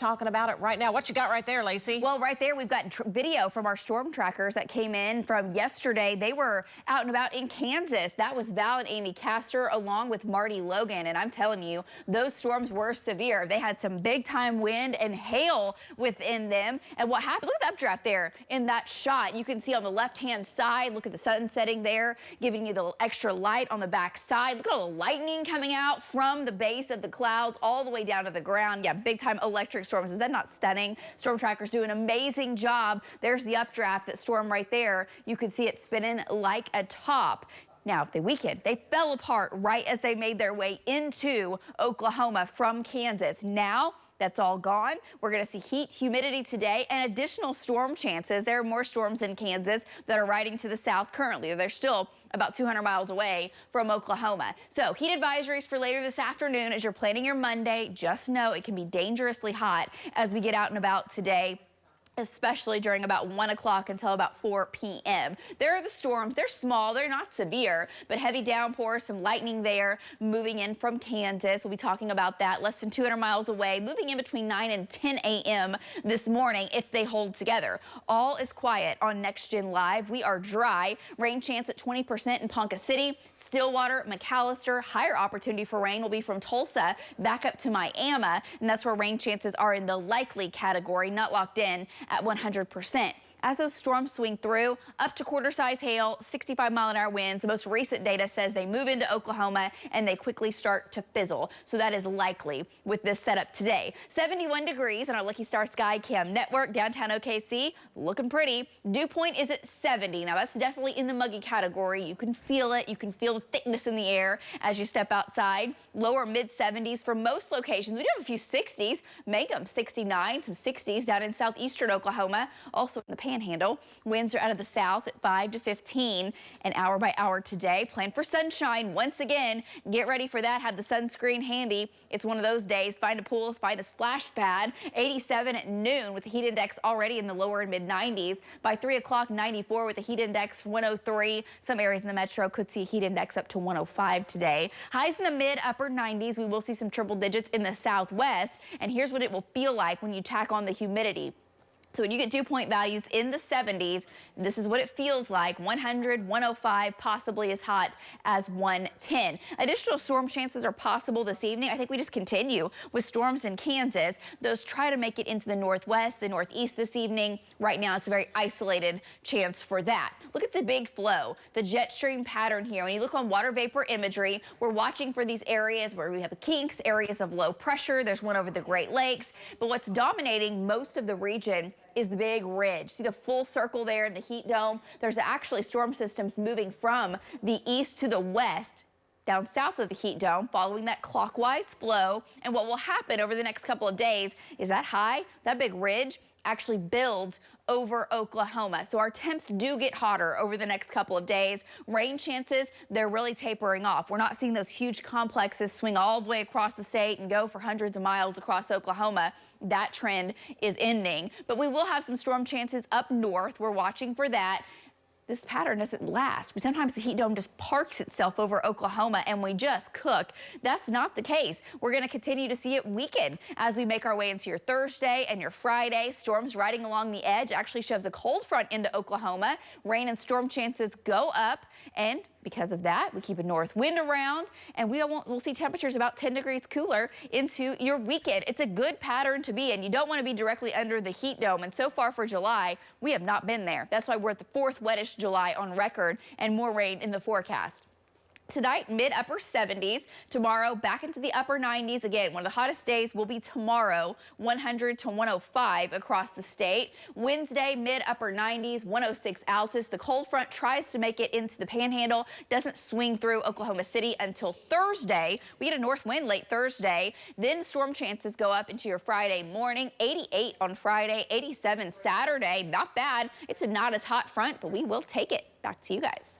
talking about it right now. What you got right there, Lacey? Well, right there, we've got video from our storm trackers that came in from yesterday. They were out and about in Kansas. That was Val and Amy Castor along with Marty Logan. And I'm telling you, those storms were severe. They had some big time wind and hail within them. And what happened? Look at the updraft there in that shot. You can see on the left-hand side, look at the sun setting there, giving you the extra light on the back side. Look at all the lightning coming out from the base of the clouds all the way down to the ground. Yeah, big time electric storms. Is that not stunning? Storm trackers do an amazing job. There's the updraft, that storm right there. You can see it spinning like a top. Now, the weekend, they fell apart right as they made their way into Oklahoma from Kansas. Now, that's all gone. We're going to see heat, humidity today, and additional storm chances. There are more storms in Kansas that are riding to the south currently. They're still about 200 miles away from Oklahoma. So heat advisories for later this afternoon as you're planning your Monday. Just know it can be dangerously hot as we get out and about today, especially during about 1 o'clock until about 4 p.m. There are the storms. They're small. They're not severe, but heavy downpours, some lightning there moving in from Kansas. We'll be talking about that less than 200 miles away, moving in between 9 and 10 a.m. this morning if they hold together. All is quiet on Next Gen Live. We are dry. Rain chance at 20% in Ponca City, Stillwater, McAllister. Higher opportunity for rain will be from Tulsa back up to Miami, and that's where rain chances are in the likely category, not locked in at 100%. As those storms swing through, up to quarter-size hail, 65-mile-an-hour winds. The most recent data says they move into Oklahoma and they quickly start to fizzle. So that is likely with this setup today. 71 degrees on our Lucky Star Sky Cam network. Downtown OKC looking pretty. Dew point is at 70. Now that's definitely in the muggy category. You can feel it. You can feel the thickness in the air as you step outside. Lower mid-70s for most locations. We do have a few 60s. Mangum 69, some 60s down in southeastern Oklahoma. Also in the Panhandle. Winds are out of the south at 5 to 15 an hour by hour today. Plan for sunshine once again. Get ready for that. Have the sunscreen handy. It's one of those days. Find a pool, find a splash pad. 87 at noon with the heat index already in the lower and mid 90s. By 3 o'clock, 94 with the heat index 103. Some areas in the metro could see a heat index up to 105 today. Highs in the mid upper 90s. We will see some triple digits in the southwest. And here's what it will feel like when you tack on the humidity. So when you get dew point values in the 70s, this is what it feels like. 100, 105, possibly as hot as 110. Additional storm chances are possible this evening. I think we just continue with storms in Kansas. Those try to make it into the northwest, the northeast this evening. Right now, it's a very isolated chance for that. Look at the big flow, the jet stream pattern here. When you look on water vapor imagery, we're watching for these areas where we have kinks, areas of low pressure. There's one over the Great Lakes. But what's dominating most of the region is the big ridge. See the full circle there in the heat dome? There's actually storm systems moving from the east to the west down south of the heat dome, following that clockwise flow. And what will happen over the next couple of days is that high, that big ridge, actually builds over Oklahoma. So our temps do get hotter over the next couple of days. Rain chances, they're really tapering off. We're not seeing those huge complexes swing all the way across the state and go for hundreds of miles across Oklahoma. That trend is ending. But we will have some storm chances up north. We're watching for that. This pattern doesn't last. But sometimes the heat dome just parks itself over Oklahoma and we just cook. That's not the case. We're going to continue to see it weaken as we make our way into your Thursday and your Friday. Storms riding along the edge actually shoves a cold front into Oklahoma. Rain and storm chances go up, and because of that, we keep a north wind around, and we'll see temperatures about 10 degrees cooler into your weekend. It's a good pattern to be in. You don't want to be directly under the heat dome, and so far for July, we have not been there. That's why we're at the 4th wettest July on record and more rain in the forecast. Tonight, mid-upper 70s. Tomorrow, back into the upper 90s. Again, one of the hottest days will be tomorrow, 100 to 105 across the state. Wednesday, mid-upper 90s, 106 Altus. The cold front tries to make it into the Panhandle. Doesn't swing through Oklahoma City until Thursday. We get a north wind late Thursday. Then storm chances go up into your Friday morning. 88 on Friday, 87 Saturday. Not bad. It's a not as hot front, but we will take it. Back to you guys.